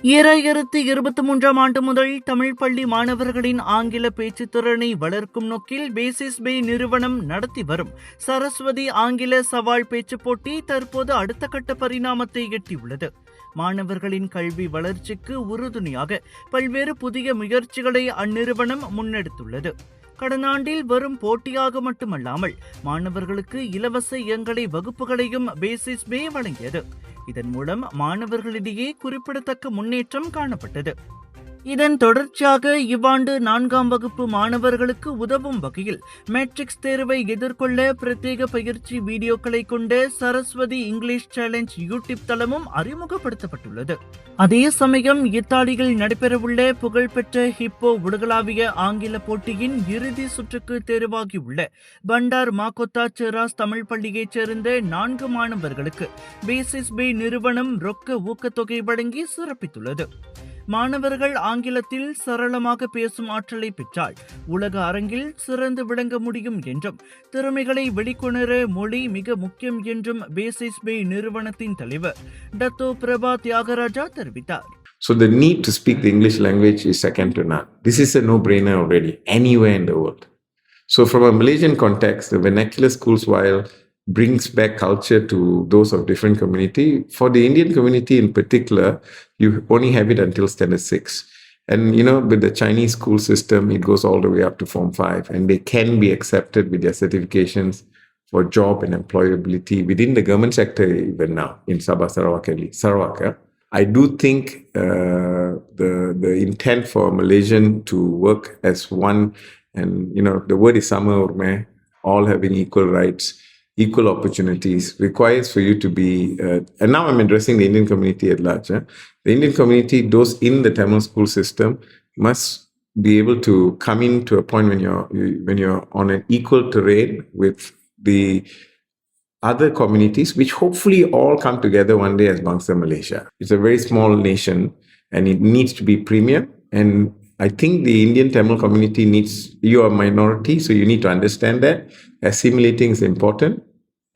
2023ஆம் ஆண்டு முதல் தமிழ் பள்ளி மாணவர்களின் ஆங்கில பேச்சுத் திறனை வளர்க்கும் நோக்கில் பேசிஸ் பே நிறுவனம் நடத்தி வரும் சரஸ்வதி ஆங்கில சவால் பேச்சுப் போட்டி தற்போது அடுத்த கட்ட பரிணாமத்தை எட்டியுள்ளது. மாணவர்களின் கல்வி வளர்ச்சிக்கு உறுதுணையாக பல்வேறு புதிய முயற்சிகளை அந்நிறுவனம் முன்னெடுத்துள்ளது. கடந்த ஆண்டில் வரும் போட்டியாக மட்டுமல்லாமல் மாணவர்களுக்கு இலவச இயங்கலை வகுப்புகளையும் பேசிஸ் பே வழங்கியது. இதன் மூலம் மாணவர்களிடையே குறிப்பிடத்தக்க முன்னேற்றம் காணப்பட்டது. இதன் தொடர்ச்சியாக இவ்வாண்டு 4ஆம் வகுப்பு மாணவர்களுக்கு உதவும் வகையில் மேட்ரிக்ஸ் தேர்வை எதிர்கொள்ள பிரத்யேக பயிற்சி வீடியோக்களை கொண்ட சரஸ்வதி இங்கிலீஷ் சேலஞ்ச் யூடியூப் தளமும் அறிமுகப்படுத்தப்பட்டுள்ளது. அதே சமயம் இத்தாலியில் நடைபெறவுள்ள புகழ்பெற்ற ஹிப்போ உலகளாவிய ஆங்கில போட்டியின் இறுதி சுற்றுக்கு தேர்வாகியுள்ள பண்டார் மாகோத்தா செராஸ் தமிழ் பள்ளியைச் சேர்ந்த 4 மாணவர்களுக்கு பேசிஸ் பே நிறுவனம் ரொக்க ஊக்கத்தொகை வழங்கி சிறப்பித்துள்ளது. மாணவர்கள் ஆங்கிலத்தில் சரளமாக பேசும் ஆற்றலை பெற்றால் உலக அரங்கில் சிறந்து விளங்க முடியும் என்றும் திறமைகளை வெளிக்கொணர மொழி மிக முக்கியம் என்றும் பேசிஸ் பே நிறுவனத்தின் தலைவர் டத்தோ பிரபா தியாகராஜா தெரிவித்தார். So the need to speak the English language is second to none. This is a no-brainer already, anywhere in the world. So from a Malaysian context, the vernacular schools, while brings back culture to those of different community, for the Indian community in particular, you only have it until standard 6. And with the Chinese school system, it goes all the way up to Form 5, and they can be accepted with their certifications for job and employability within the government sector even now in Sabah, Sarawak. I do think the intent for Malaysian to work as one, and the word is sama urme, all having equal rights, equal opportunities, requires for you to be, and now I'm addressing the Indian community at large. The Indian community, those in the Tamil school system, must be able to come in to a point when you're on an equal terrain with the other communities, which hopefully all come together one day as Bangsa Malaysia. It's a very small nation and it needs to be premium. And I think the Indian Tamil community needs, you are a minority, so you need to understand that. Assimilating is important.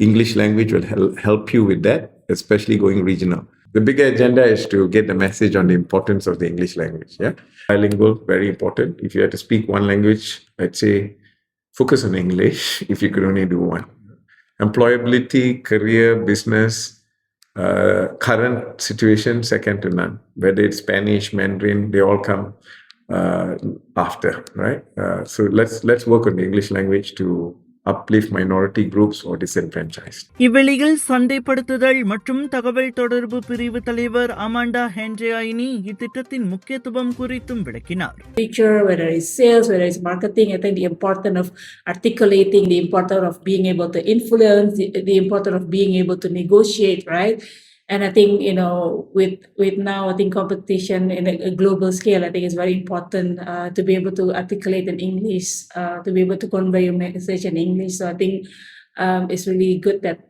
English language will help you with that, especially going regional. The bigger agenda is to get the message on the importance of the English language. Yeah, bilingual, very important. If you had to speak one language, I'd say focus on English if you could only do one. Employability, career, business, current situation, second to none. Whether it's Spanish, Mandarin, they all come after, right? So let's work on the English language to uplift minority groups or disenfranchised. இவ்வெளியில் சந்தைப்படுத்துதல் மற்றும் தகவல் தொடர்பு பிரிவு தலைவர் Amanda ஹென்ட்ரியாயினி இத்திட்டத்தின் முக்கியத்துவம் குறித்தும் விளக்கினார். Whether it's sales, whether it's marketing, I think the importance of articulating, the importance of being able to influence, the importance of being able to negotiate, right? And I think, with now, I think competition in a global scale, I think it's very important to be able to articulate in English, to be able to convey your message in English. So I think it's really good that,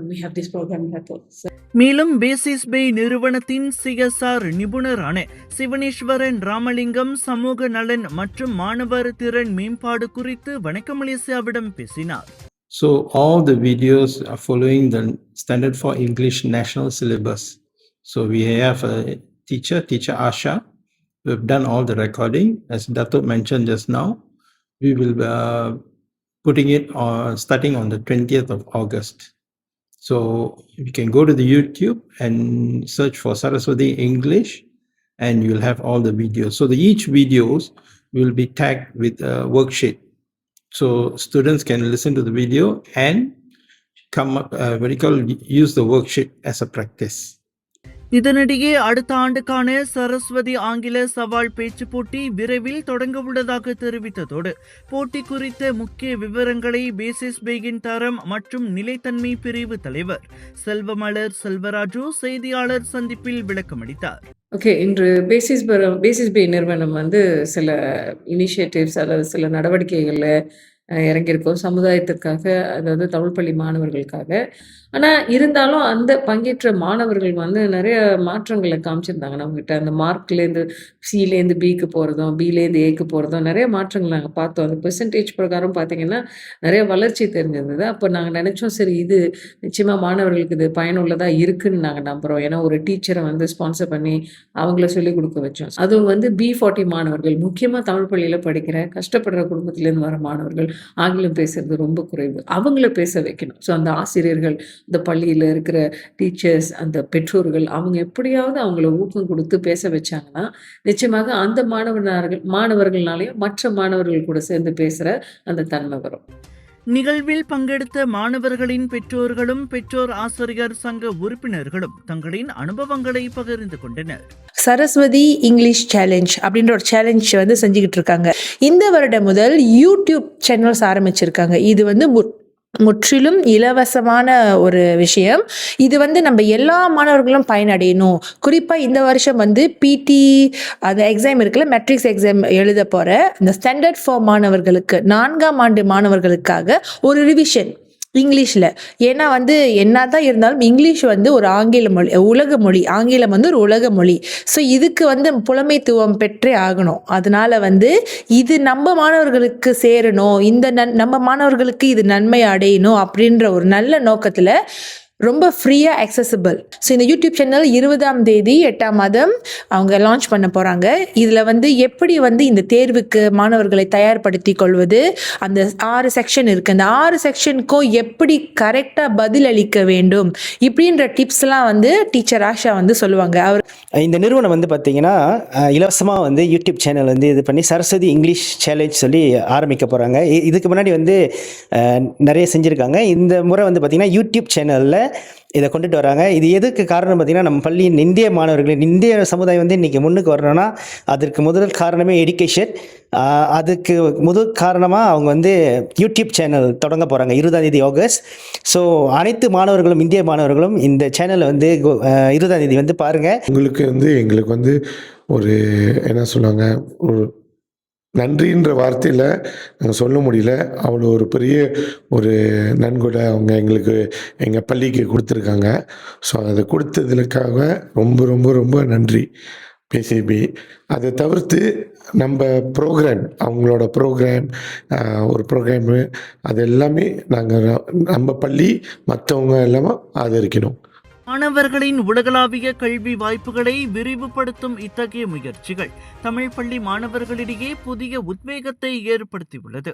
we have this program at all. So. மேலும் basis பே நிறுவனத்தின் CSR நிபுணரான Sivaneswaran Ramalingam சமூக நலன் மற்றும் மாணவர் திறன் மேம்பாடு குறித்து வணக்கம் மலேசியாவிடம் பேசினார். So all the videos are following the Standard for English National Syllabus. So we have a teacher Asha. We've done all the recording. As Datuk mentioned just now, we will be putting it on starting on the 20th of August. So you can go to the YouTube and search for Saraswati English and you'll have all the videos. So each videos will be tagged with a worksheet. So students can listen to the video and come up, use the worksheet as a practice. இதனிடையே அடுத்த ஆண்டுக்கான சரஸ்வதி ஆங்கில சவால் பேச்சு போட்டி விரைவில் தொடங்க உள்ளதாக தெரிவித்ததோடு போட்டி குறித்த முக்கிய விவரங்களை பேசிஸ் பேயின் தரம் மற்றும் நிலைத்தன்மை பிரிவு தலைவர் செல்வமலர் செல்வராஜு செய்தியாளர் சந்திப்பில் விளக்கமளித்தார். ஓகே, இன்று பேசிஸ் பே நிறுவனம் சில இனிஷியேட்டிவ்ஸ் அல்லது சில நடவடிக்கைகளில் இறங்கியிருக்கோம் சமுதாயத்துக்காக, அதாவது தமிழ் பள்ளி மாணவர்களுக்காக. ஆனா இருந்தாலும் அந்த பங்கேற்ற மாணவர்கள் வந்து நிறைய மாற்றங்கள காமிச்சிருந்தாங்க நம்மகிட்ட. அந்த மார்க்லேருந்து சிலேருந்து பிக்கு போறதும், பிலேருந்து ஏக்கு போறதும் நிறைய மாற்றங்கள் நாங்க பார்த்தோம். அந்த பெர்சன்டேஜ் பிரகாரம் பார்த்தீங்கன்னா, நிறைய வளர்ச்சி தெரிஞ்சிருந்தது. அப்ப நாங்க நினைச்சோம், சரி இது நிச்சயமா மாணவர்களுக்கு இது பயனுள்ளதா இருக்குன்னு நாங்க நம்புறோம். ஏன்னா ஒரு டீச்சர வந்து ஸ்பான்சர் பண்ணி அவங்கள சொல்லிக் கொடுக்க வச்சோம். அதுவும் வந்து B40 மாணவர்கள், முக்கியமா தமிழ் பள்ளியில படிக்கிற கஷ்டப்படுற குடும்பத்திலேருந்து வர மாணவர்கள், ஆங்கிலம் பேசுறது ரொம்ப குறைவு. அவங்கள பேச வைக்கணும். ஸோ அந்த ஆசிரியர்கள், இந்த பள்ளியில இருக்கிற டீச்சர்ஸ், அந்த பெற்றோர்கள் அவங்க எப்படியாவது அவங்கள ஊக்கம் கொடுத்து பேச வச்சாங்கன்னா, நிச்சயமாக அந்த மாணவர்கள்னாலயும் மற்ற மாணவர்கள் கூட சேர்ந்து பேசுற அந்த தன்மை வரும். நிகழ்வில் பங்கெடுத்த மாணவர்களின் பெற்றோர்களும் பெற்றோர் ஆசிரியர் சங்க உறுப்பினர்களும் தங்களின் அனுபவங்களை பகிர்ந்து கொண்டனர். சரஸ்வதி இங்கிலீஷ் சேலஞ்ச் அப்படின்ற ஒரு சேலஞ்ச் வந்து செஞ்சுக்கிட்டு இருக்காங்க. இந்த வருடம் முதல் யூடியூப் சேனல்ஸ் ஆரம்பிச்சிருக்காங்க. இது வந்து முற்றிலும் இலவசமான ஒரு விஷயம். இது வந்து நம்ம எல்லா மாணவர்களும் பயனடையணும். குறிப்பாக இந்த வருஷம் வந்து பிடி அந்த எக்ஸாம் இருக்குல்ல, மெட்ரிக்ஸ் எக்ஸாம் எழுத போகிற இந்த ஸ்டாண்டர்ட் 4 மாணவர்களுக்கு, 4ஆம் ஆண்டு மாணவர்களுக்காக ஒரு ரிவிஷன் இங்கிலீஷில். ஏன்னா வந்து என்னதான் இருந்தாலும் இங்கிலீஷ் வந்து ஒரு ஆங்கில மொழி, உலக மொழி. ஆங்கிலம் வந்து ஒரு உலக மொழி. ஸோ இதுக்கு வந்து புலமைத்துவம் பெற்றே ஆகணும். அதனால வந்து இது நம்ம மாணவர்களுக்கு சேரணும், இந்த நம்ம மாணவர்களுக்கு இது நன்மை அடையணும் அப்படின்ற ஒரு நல்ல நோக்கத்தில் ரொம்ப ஃப்ரீயாக அக்சசபிள். ஸோ இந்த யூடியூப் சேனல் 20ஆம் தேதி 8ஆம் மாதம் அவங்க லான்ச் பண்ண போகிறாங்க. இதில் வந்து எப்படி வந்து இந்த தேர்வுக்கு மாணவர்களை தயார்படுத்தி கொள்வது, அந்த 6 செக்ஷன் இருக்குது, அந்த 6 செக்ஷனுக்கும் எப்படி கரெக்டாக பதில் அளிக்க வேண்டும், இப்படின்ற டிப்ஸ்லாம் வந்து டீச்சர் ஆஷா வந்து சொல்லுவாங்க. இந்த நிறுவனம் வந்து பார்த்திங்கன்னா இலவசமாக வந்து யூடியூப் சேனல் வந்து இது பண்ணி சரஸ்வதி இங்கிலீஷ் சேலஞ்ச் சொல்லி ஆரம்பிக்க போகிறாங்க. இதுக்கு முன்னாடி வந்து நிறைய செஞ்சுருக்காங்க. இந்த முறை வந்து பார்த்திங்கன்னா யூடியூப் சேனலில் இதை கொண்டுட்டு வராங்க. இது எதுக்கு காரணம் பார்த்திங்கன்னா, நம்ம பள்ளியின் இந்திய மாணவர்களின் இந்திய சமுதாயம் வந்து இன்றைக்கி முன்னுக்கு வரணும்னா அதற்கு முதல் காரணமே எஜுகேஷன். அதுக்கு முதல் காரணமாக அவங்க வந்து யூடியூப் சேனல் தொடங்க போகிறாங்க 20ஆம் தேதி ஆகஸ்ட். ஸோ அனைத்து மாணவர்களும், இந்திய மாணவர்களும் இந்த சேனலை வந்து 20ஆம் தேதி வந்து பாருங்கள். எங்களுக்கு வந்து ஒரு என்ன சொல்லுவாங்க, ஒரு நன்றின்ற வார்த்தையில் நாங்கள் சொல்ல முடியல. அவ்வளோ ஒரு பெரிய ஒரு நன்கொடை அவங்க எங்களுக்கு எங்கள் பள்ளிக்கு கொடுத்துருக்காங்க. ஸோ அதை கொடுத்ததுக்காக ரொம்ப ரொம்ப ரொம்ப நன்றி பிசிபி. அதை தவிர்த்து நம்ம ப்ரோக்ராம், அவங்களோட ப்ரோக்ராம், ஒரு ப்ரோக்ராமு, அது எல்லாமே நாங்கள் நம்ம பள்ளி மற்றவங்க எல்லாமே ஆதரிக்கணும். மாணவர்களின் உலகளாவிய கல்வி வாய்ப்புகளை விரிவுபடுத்தும் இத்தகைய முயற்சிகள் தமிழ் பள்ளி மாணவர்களிடையே புதிய உத்வேகத்தை ஏற்படுத்தியுள்ளது.